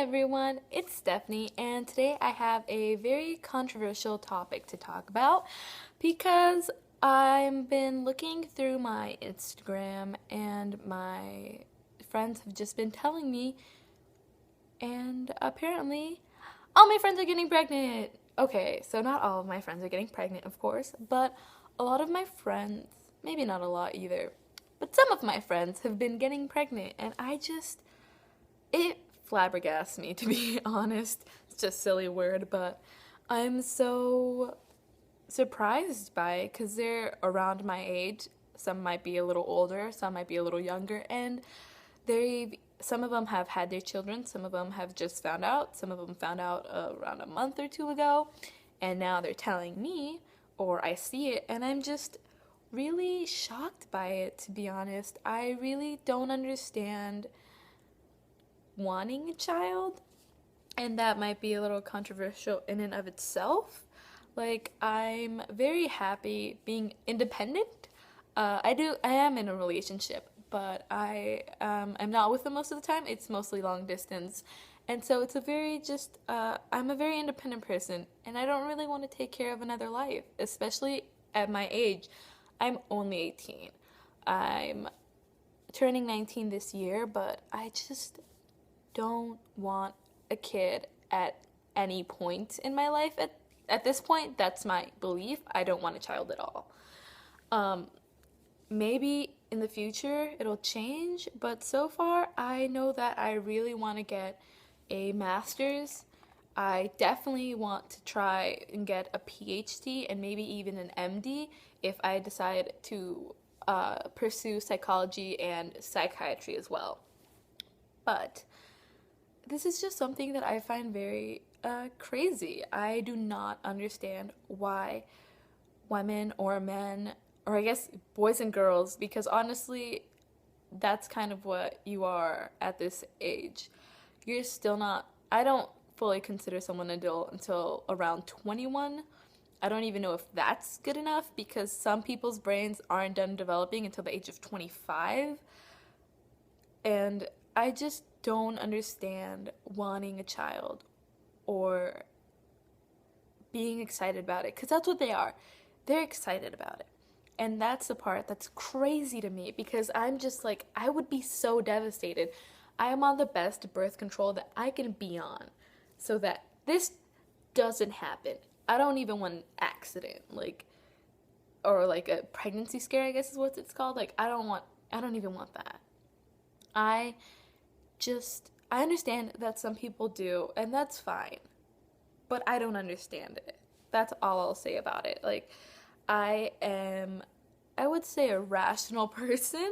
everyone, it's Stephanie, and today I have a very controversial topic to talk about because I've been looking through my Instagram and my friends have just been telling me, and apparently all my friends are getting pregnant. Okay, so not all of my friends are getting pregnant, of course, but a lot of my friends, maybe not a lot either, but some of my friends have been getting pregnant, and it flabbergasts me, to be honest. It's just a silly word, but I'm so surprised by it because they're around my age. Some might be a little older, some might be a little younger, and some of them have had their children, some of them have just found out, some of them found out around a month or two ago, and now they're telling me, or I see it, and I'm just really shocked by it, to be honest. I really don't understand wanting a child, and that might be a little controversial in and of itself. Like, I'm very happy being independent. I am in a relationship, but I'm not with them most of the time. It's mostly long distance, and so it's a very just I'm a very independent person, and I don't really want to take care of another life, especially at my age. I'm only 18. I'm turning 19 this year, but I just don't want a kid at any point in my life. At this point, that's my belief. I don't want a child at all. Maybe in the future it'll change, but so far I know that I really want to get a master's. I definitely want to try and get a PhD and maybe even an MD if I decide to pursue psychology and psychiatry as well. But this is just something that I find very crazy. I do not understand why women or men, or I guess boys and girls, because honestly, that's kind of what you are at this age. You're still not, I don't fully consider someone an adult until around 21. I don't even know if that's good enough because some people's brains aren't done developing until the age of 25. And I just don't understand wanting a child or being excited about it, because that's what they are. They're excited about it. And that's the part that's crazy to me because I'm just like, I would be so devastated. I am on the best birth control that I can be on so that this doesn't happen. I don't even want an accident, or like a pregnancy scare, I guess is what it's called. Like, I don't even want that. I I understand that some people do, and that's fine, but I don't understand it. That's all I'll say about it. Like, I would say, a rational person.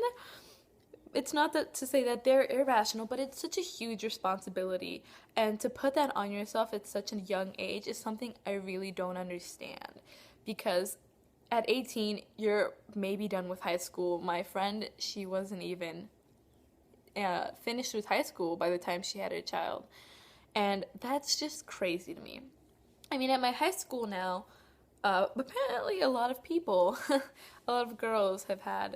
It's not to say that they're irrational, but it's such a huge responsibility, and to put that on yourself at such a young age is something I really don't understand, because at 18, you're maybe done with high school. My friend, she wasn't even finished with high school by the time she had a child. And that's just crazy to me. I mean, at my high school now, apparently a lot of people, a lot of girls have had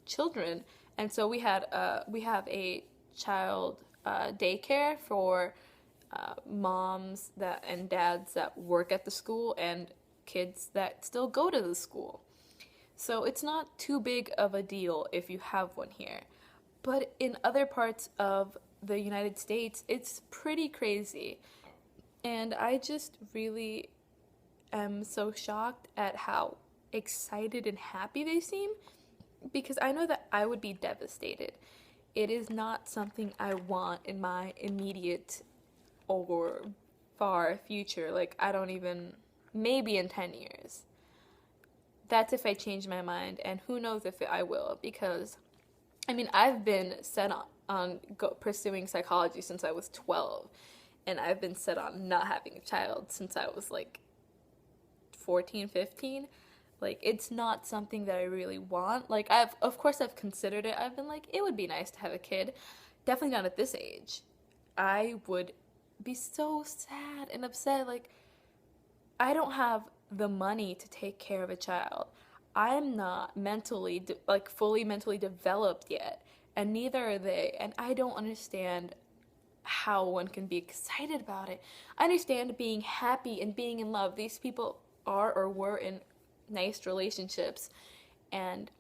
children. And so we have a child daycare for moms and dads that work at the school and kids that still go to the school. So it's not too big of a deal if you have one here. But in other parts of the United States, it's pretty crazy. And I just really am so shocked at how excited and happy they seem, because I know that I would be devastated. It is not something I want in my immediate or far future. Like, I don't even, maybe in 10 years. That's if I change my mind, and who knows if I will, because I mean, I've been set on pursuing psychology since I was 12, and I've been set on not having a child since I was like 14, 15. Like, it's not something that I really want. Like, of course I've considered it. I've been like, it would be nice to have a kid. Definitely not at this age. I would be so sad and upset. Like, I don't have the money to take care of a child. I'm not fully mentally developed yet, and neither are they, and I don't understand how one can be excited about it. I understand being happy and being in love. These people are or were in nice relationships, and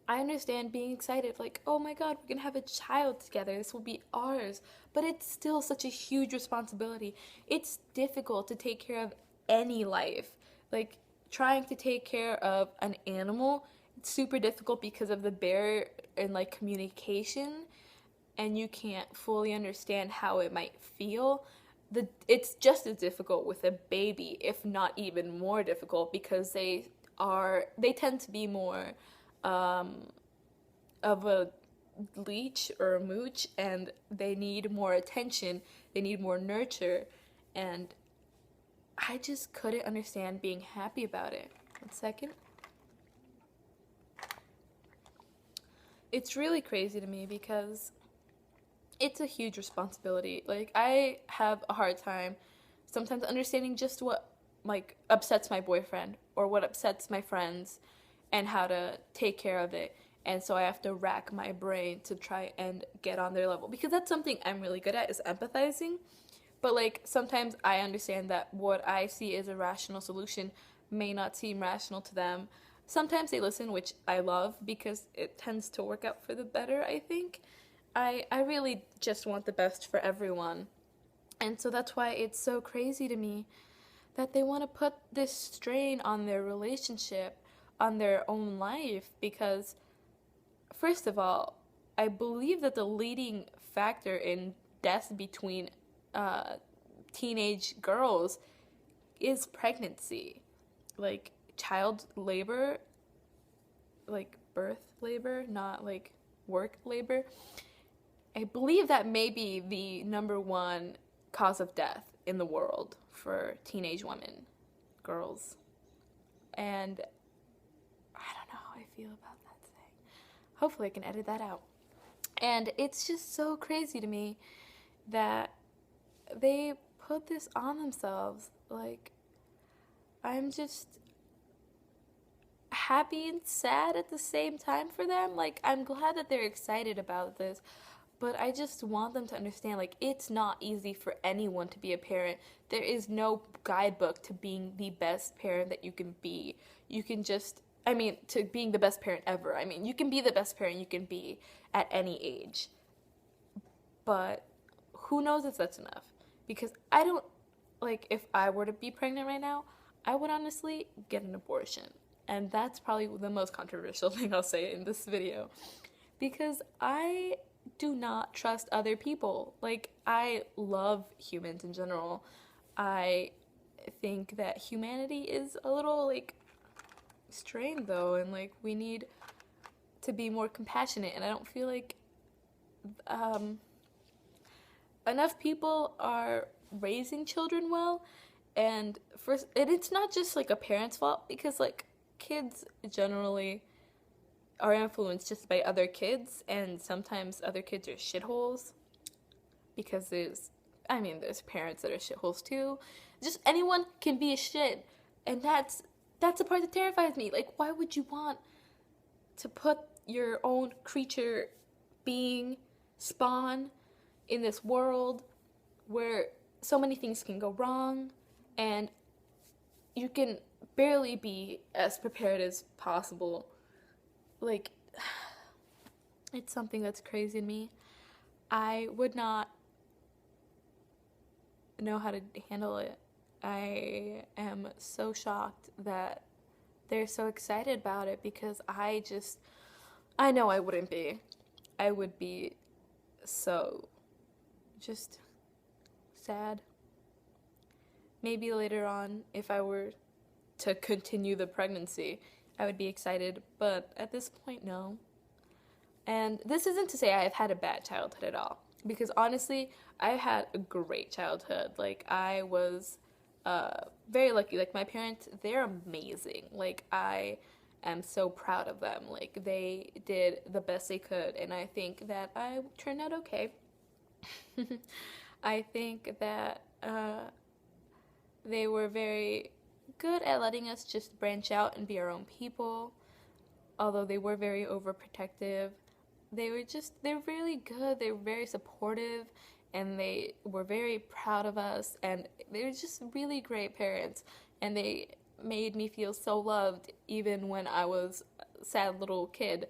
I understand being excited, like, oh my god, we're gonna have a child together, this will be ours. But it's still such a huge responsibility. It's difficult to take care of any life. Like, trying to take care of an animal, it's super difficult because of the barrier in, like, communication, and you can't fully understand how it might feel. It's just as difficult with a baby, if not even more difficult, because they tend to be more of a leech or a mooch, and they need more attention, they need more nurture, and I just couldn't understand being happy about it. 1 second. It's really crazy to me because it's a huge responsibility. Like, I have a hard time sometimes understanding just what, like, upsets my boyfriend or what upsets my friends and how to take care of it. And so I have to rack my brain to try and get on their level, because that's something I'm really good at, is empathizing. But, like, sometimes I understand that what I see as a rational solution may not seem rational to them. Sometimes they listen, which I love because it tends to work out for the better, I think. I really just want the best for everyone. And so that's why it's so crazy to me that they want to put this strain on their relationship, on their own life, because, first of all, I believe that the leading factor in deaths between teenage girls is pregnancy. Like, child labor, like birth labor, not like work labor. I believe that may be the number one cause of death in the world for teenage women, girls. And I don't know how I feel about that thing. Hopefully I can edit that out. And it's just so crazy to me that they put this on themselves. Like, I'm just happy and sad at the same time for them. Like, I'm glad that they're excited about this, but I just want them to understand, like, it's not easy for anyone to be a parent. There is no guidebook to being the best parent that you can be. You can just, to being the best parent ever. You can be the best parent you can be at any age. But who knows if that's enough? Because I don't, like, if I were to be pregnant right now, I would honestly get an abortion. And that's probably the most controversial thing I'll say in this video. Because I do not trust other people. Like, I love humans in general. I think that humanity is a little, like, strained, though, and, like, we need to be more compassionate, and I don't feel like enough people are raising children well. And it's not just, like, a parent's fault, because, like, kids generally are influenced just by other kids, and sometimes other kids are shitholes, because there's parents that are shitholes too. Just anyone can be a shit, and that's the part that terrifies me. Like, why would you want to put your own creature, being, spawn in this world where so many things can go wrong, and you can barely be as prepared as possible? Like, it's something that's crazy to me. I would not know how to handle it. I am so shocked that they're so excited about it, because I know I wouldn't be. I would be so just sad. Maybe later on, if I were to continue the pregnancy, I would be excited, but at this point, no. And this isn't to say I've had a bad childhood at all, because honestly, I had a great childhood. Like, I was very lucky. Like, my parents, they're amazing. Like, I am so proud of them. Like, they did the best they could, and I think that I turned out okay. I think that they were very good at letting us just branch out and be our own people. Although they were very overprotective, they're really good. They're very supportive, and they were very proud of us, and they were just really great parents, and they made me feel so loved even when I was a sad little kid,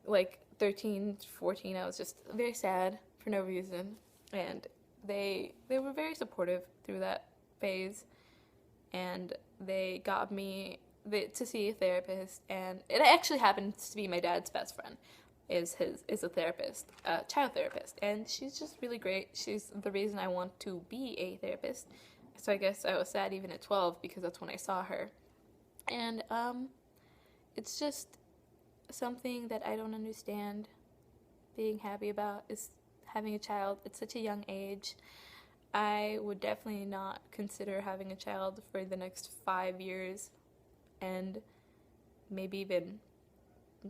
like 13, 14. I was just very sad for no reason, and they were very supportive through that phase, and they got me to see a therapist, and it actually happens to be my dad's best friend is a therapist, a child therapist, and she's just really great. She's the reason I want to be a therapist. So I guess I was sad even at 12 because that's when I saw her. And it's just something that I don't understand being happy about is having a child at such a young age. I would definitely not consider having a child for the next 5 years, and maybe even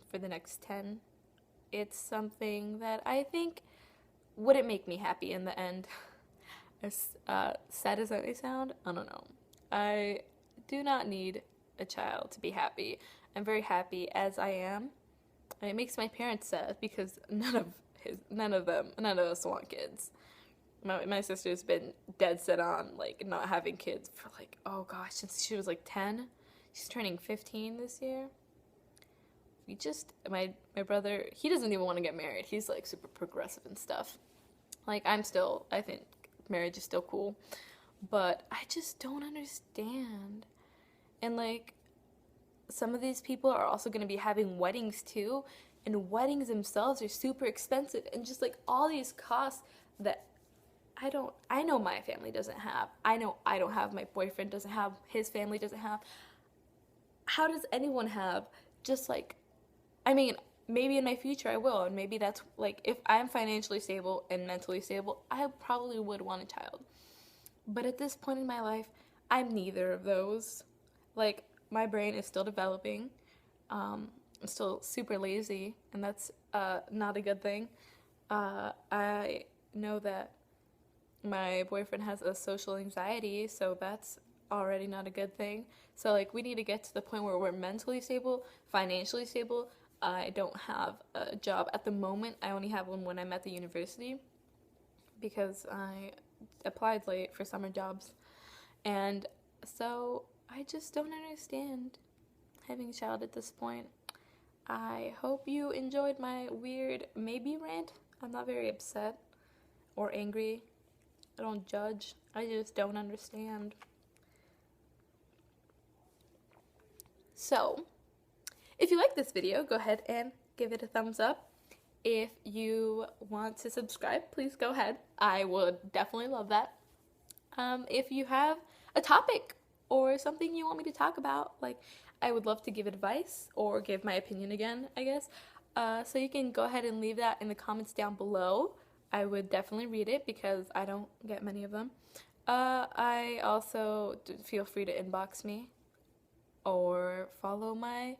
for the next 10. It's something that I think wouldn't make me happy in the end. As sad as that may sound, I don't know. I do not need a child to be happy. I'm very happy as I am, and it makes my parents sad because none of us want kids. My sister's been dead set on like not having kids for like, oh gosh, since she was like 10. She's turning 15 this year. My brother, he doesn't even want to get married. He's like super progressive and stuff. Like I think marriage is still cool, but I just don't understand. And like some of these people are also going to be having weddings too, and weddings themselves are super expensive, and just like all these costs that I know my family doesn't have. I know I don't have, my boyfriend doesn't have, his family doesn't have. How does anyone have? Just like, I mean, maybe in my future I will, and maybe that's like, if I'm financially stable and mentally stable, I probably would want a child. But at this point in my life, I'm neither of those. Like, my brain is still developing. I'm still super lazy, and that's not a good thing. I know that my boyfriend has a social anxiety, so that's already not a good thing. So like we need to get to the point where we're mentally stable, financially stable. I don't have a job at the moment. I only have one when I'm at the university because I applied late for summer jobs. And so I just don't understand having a child at this point. I hope you enjoyed my weird maybe rant. I'm not very upset or angry. I don't judge. I just don't understand. So, if you like this video, go ahead and give it a thumbs up. If you want to subscribe, please go ahead. I would definitely love that. If you have a topic or something you want me to talk about, like I would love to give advice or give my opinion again, I guess. So you can go ahead and leave that in the comments down below. I would definitely read it because I don't get many of them. I also feel free to inbox me or follow my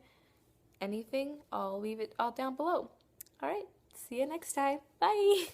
anything. I'll leave it all down below. All right, see you next time. Bye.